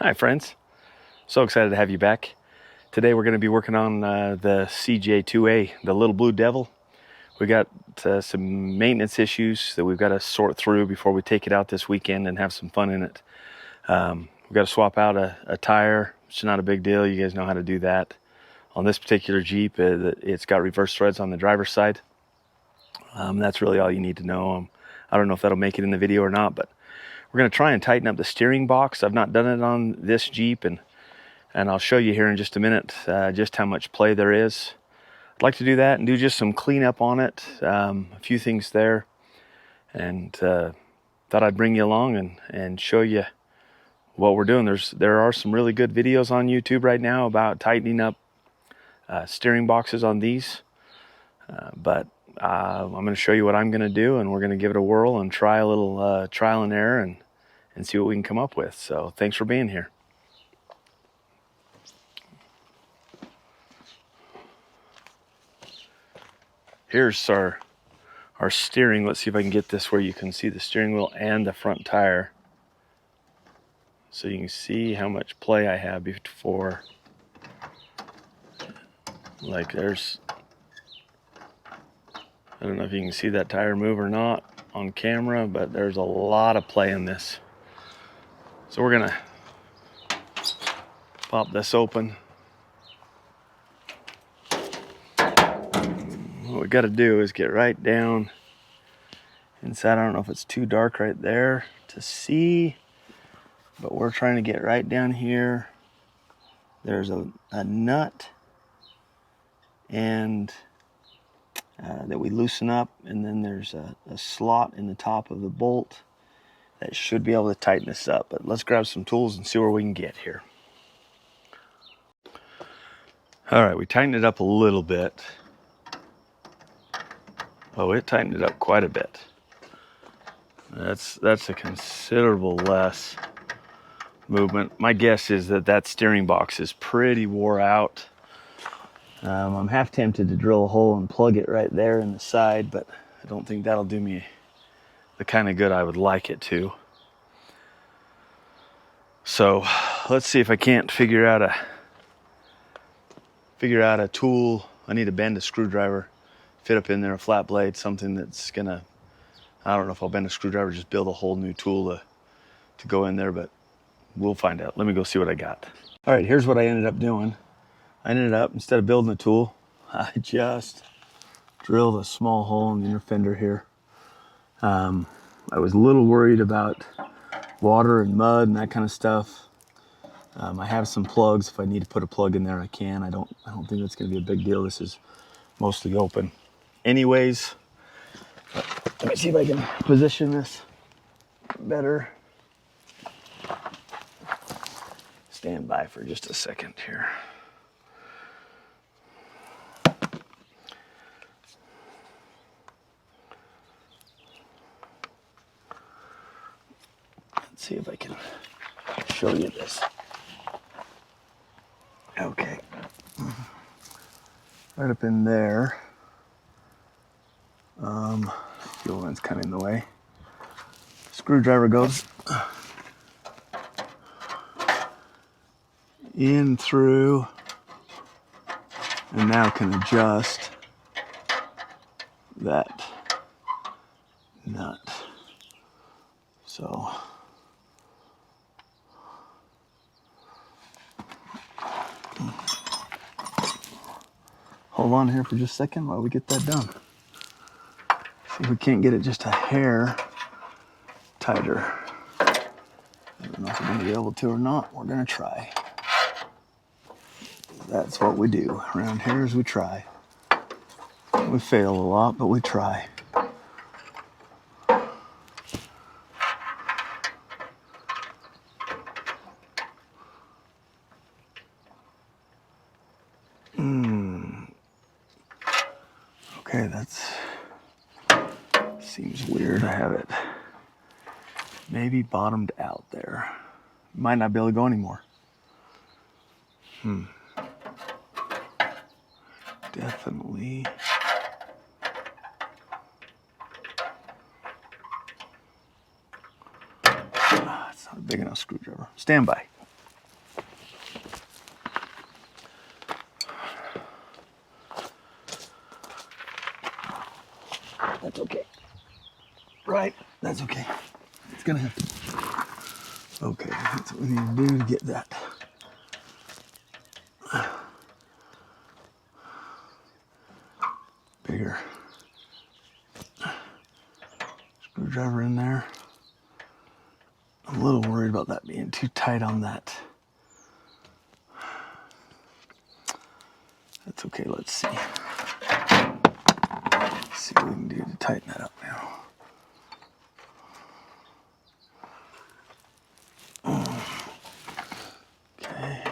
Hi friends, so excited to have you back. Today we're going to be working on the CJ2A, the Little Blue Devil. We got some maintenance issues that we've got to sort through before we take it out this weekend and have some fun in it. We've got to swap out a tire. It's not a big deal, you guys know how to do that. On this particular Jeep, it's got reverse threads on the driver's side. That's really all you need to know. I don't know if that'll make it in the video or not, but we're going to try and tighten up the steering box. I've not done it on this Jeep, and I'll show you here in just a minute just how much play there is. I'd like to do that and do just some cleanup on it, a few things there, and thought I'd bring you along and show you what we're doing. There are some really good videos on YouTube right now about tightening up steering boxes on these, but I'm going to show you what I'm going to do, and we're going to give it a whirl and try a little trial and error and see what we can come up with. So thanks for being here. Here's our steering. Let's see if I can get this where you can see the steering wheel and the front tire, so you can see how much play I have before. Like I don't know if you can see that tire move or not on camera, but there's a lot of play in this. So we're gonna pop this open. What we got to do is get right down inside. I don't know if it's too dark right there to see, but we're trying to get right down here. There's a nut and that we loosen up, and then there's a slot in the top of the bolt that should be able to tighten this up. But let's grab some tools and see where we can get here. All right, we tightened it up a little bit. Oh, it tightened it up quite a bit. That's a considerable less movement. My guess is that steering box is pretty wore out. I'm half tempted to drill a hole and plug it right there in the side, but I don't think that'll do me the kind of good I would like it to. So let's see if I can't figure out a tool. I need to bend a screwdriver, fit up in there a flat blade, something that's gonna, I don't know if I'll bend a screwdriver, just build a whole new tool to go in there, but we'll find out. Let me go see what I got. All right, here's what I ended up doing. I ended up, instead of building a tool, I just drilled a small hole in the inner fender here. I was a little worried about water and mud and that kind of stuff. I have some plugs. If I need to put a plug in there, I can. I don't think that's going to be a big deal. This is mostly open. Anyways, let me see if I can position this better. Stand by for just a second here. Let's see if I can show you this. Okay. Right up in there. Fuel line's kind of in the way. Screwdriver goes in through, and now can adjust that nut. So hold on here for just a second while we get that done. See if we can't get it just a hair tighter. I don't know if we're going to be able to or not. We're going to try. That's what we do around here, is we try. We fail a lot, but we try. Okay, that's seems weird. I have it maybe bottomed out there. Might not be able to go anymore. Definitely. It's not a big enough screwdriver. Stand by. That's okay. It's gonna happen. Okay, that's what we need to do to get that. Bigger screwdriver in there. I'm a little worried about that being too tight on that. That's okay, let's see. Let's see what we can do to tighten that up now. Okay.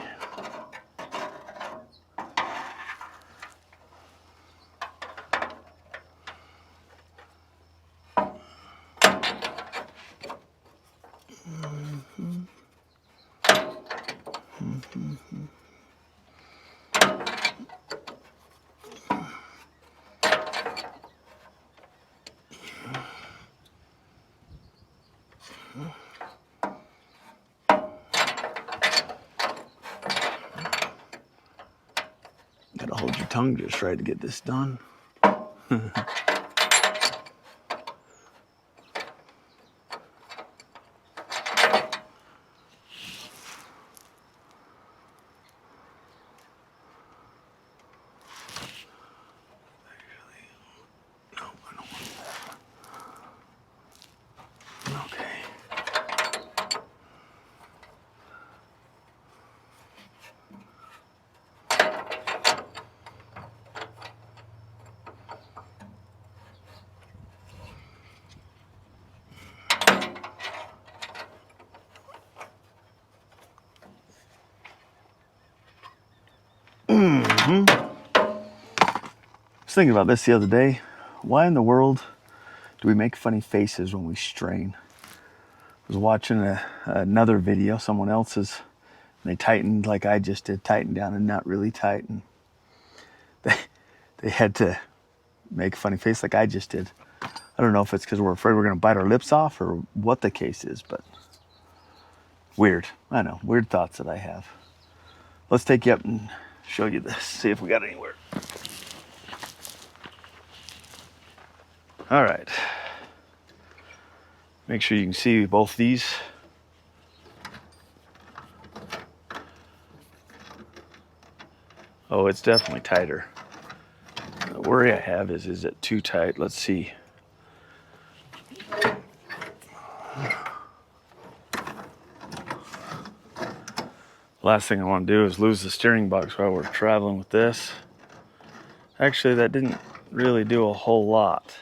Gotta hold your tongue just right to get this done. I was thinking about this the other day. Why in the world do we make funny faces when we strain? I was watching another video, someone else's, and they tightened like I just did, tighten down and not really tighten. They had to make a funny face like I just did. I don't know if it's because we're afraid we're going to bite our lips off or what the case is, but weird. I know, weird thoughts that I have. Let's take you up and show you this, see if we got anywhere. All right. Make sure you can see both these. Oh, it's definitely tighter. The worry I have is it too tight? Let's see. Last thing I want to do is lose the steering box while we're traveling with this. Actually, that didn't really do a whole lot.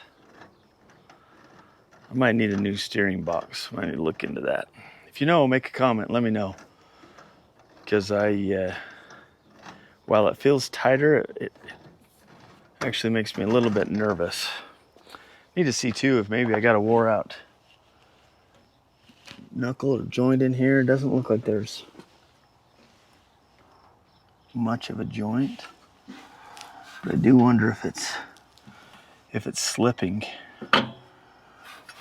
I might need a new steering box. I might need to look into that. If you know, make a comment, let me know. Because while it feels tighter, it actually makes me a little bit nervous. Need to see too if maybe I got a wore out knuckle or joint in here. It doesn't look like there's much of a joint. But I do wonder if it's slipping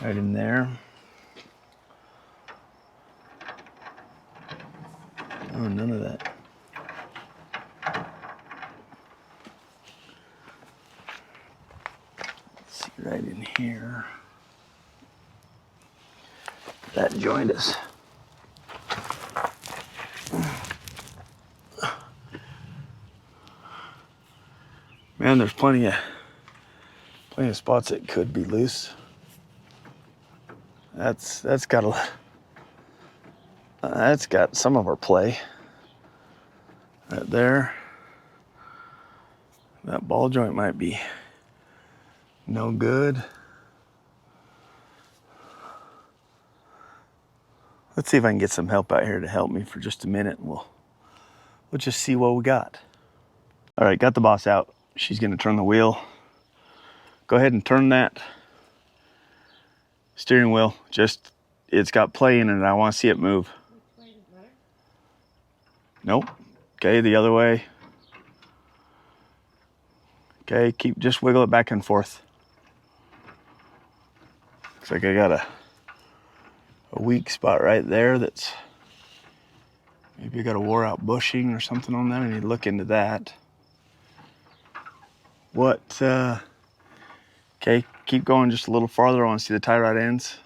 right in there. Oh, none of that. Let's see, right in here. That joint is. Man, there's plenty of spots that could be loose. That's got some of our play right there. That ball joint might be no good. Let's see if I can get some help out here to help me for just a minute, and we'll just see what we got. All right, got the boss out. She's gonna turn the wheel. Go ahead and turn that steering wheel. It's got play in it. I want to see it move. Nope. Okay, the other way. Okay, just wiggle it back and forth. Looks like I got a weak spot right there that's maybe I got a wore out bushing or something on there. I need to look into that. Okay, keep going just a little farther. I want to see the tie rod ends.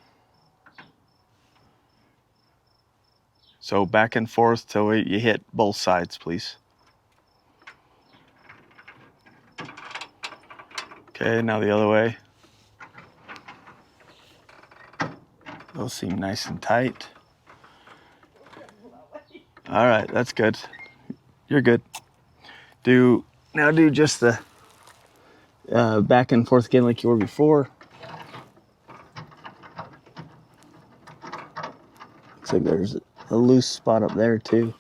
So back and forth till you hit both sides, please. Okay, now the other way. Those seem nice and tight. All right, that's good. You're good. Now do just the back and forth again like you were before. Looks like there's a loose spot up there too.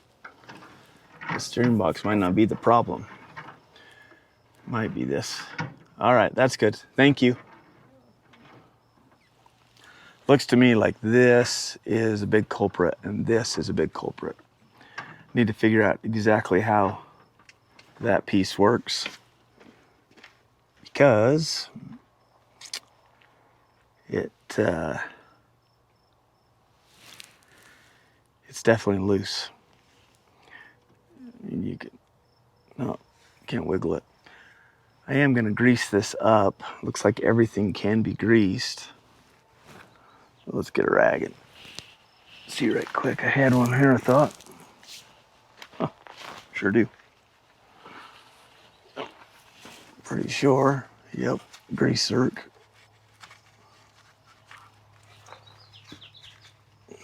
The steering box might not be the problem. Might be this. All right, that's good. Thank you. Looks to me like this is a big culprit and this is a big culprit. Need to figure out exactly how that piece works, because it's definitely loose. I mean, can't wiggle it. I am gonna grease this up. Looks like everything can be greased. So let's get a rag and see right quick. I had one here, I thought. Huh, sure do. Pretty sure. Yep, grease zerk.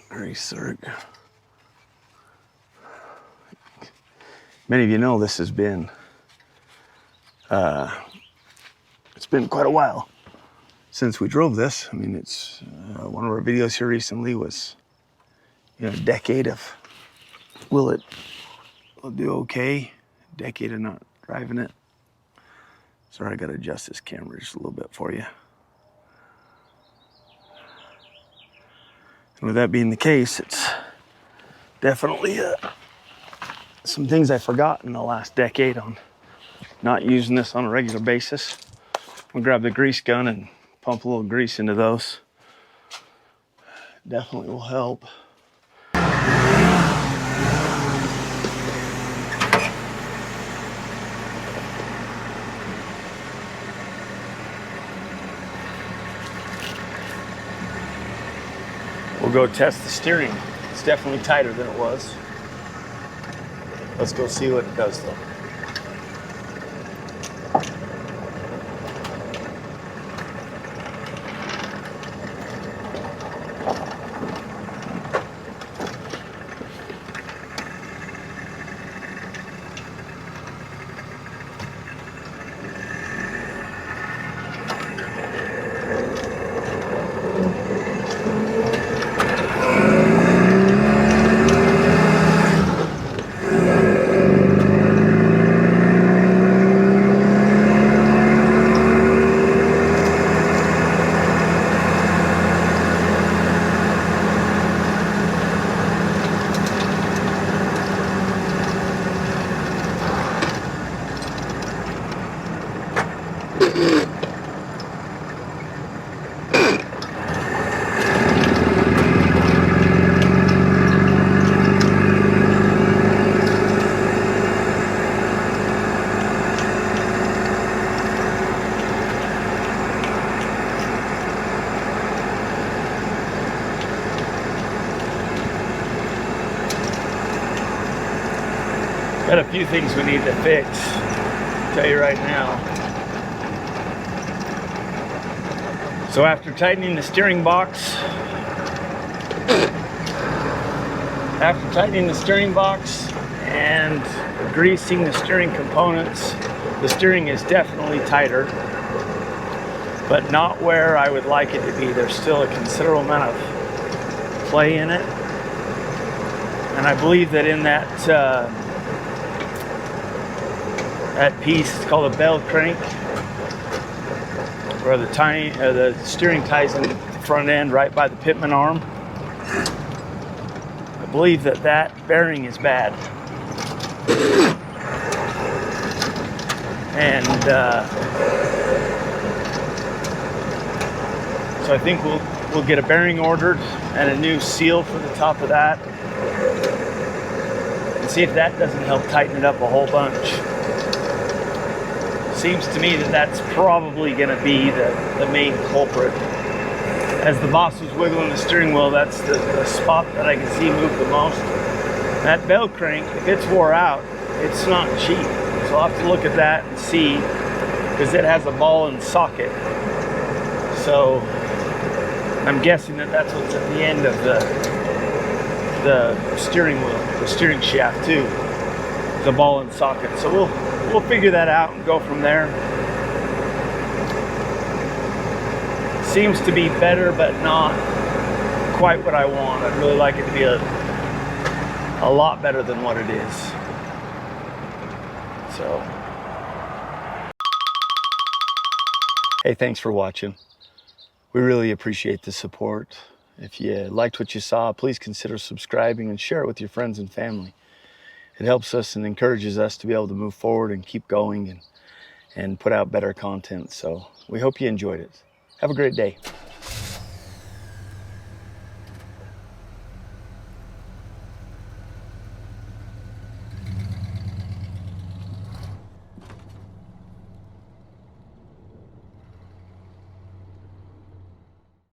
Grease zerk. Many of you know this has been, it's been quite a while since we drove this. I mean, it's one of our videos here recently was, a decade of will it do okay? Decade of not driving it. Sorry, I got to adjust this camera just a little bit for you. And with that being the case, it's definitely some things I forgot in the last decade on not using this on a regular basis. I'm gonna grab the grease gun and pump a little grease into those. Definitely will help. We'll go test the steering. It's definitely tighter than it was. Let's go see what it does though. Got a few things we need to fix, I'll tell you right now. So after tightening the steering box, and greasing the steering components, the steering is definitely tighter, but not where I would like it to be. There's still a considerable amount of play in it. And I believe that in that piece, it's called a bell crank, where the steering ties in the front end right by the pitman arm. I believe that bearing is bad. And so I think we'll get a bearing ordered and a new seal for the top of that, and see if that doesn't help tighten it up a whole bunch. Seems to me that that's probably going to be the main culprit. As the boss was wiggling the steering wheel, that's the spot that I can see move the most. That bell crank, if it's wore out, it's not cheap. So I'll have to look at that and see, because it has a ball and socket. So I'm guessing that that's what's at the end of the steering wheel, the steering shaft too, the ball and socket. So we'll figure that out and go from there. Seems to be better, but not quite what I want. I'd really like it to be a lot better than what it is. So, hey, thanks for watching. We really appreciate the support. If you liked what you saw, please consider subscribing and share it with your friends and family. It helps us and encourages us to be able to move forward and keep going and put out better content. So we hope you enjoyed it. Have a great day.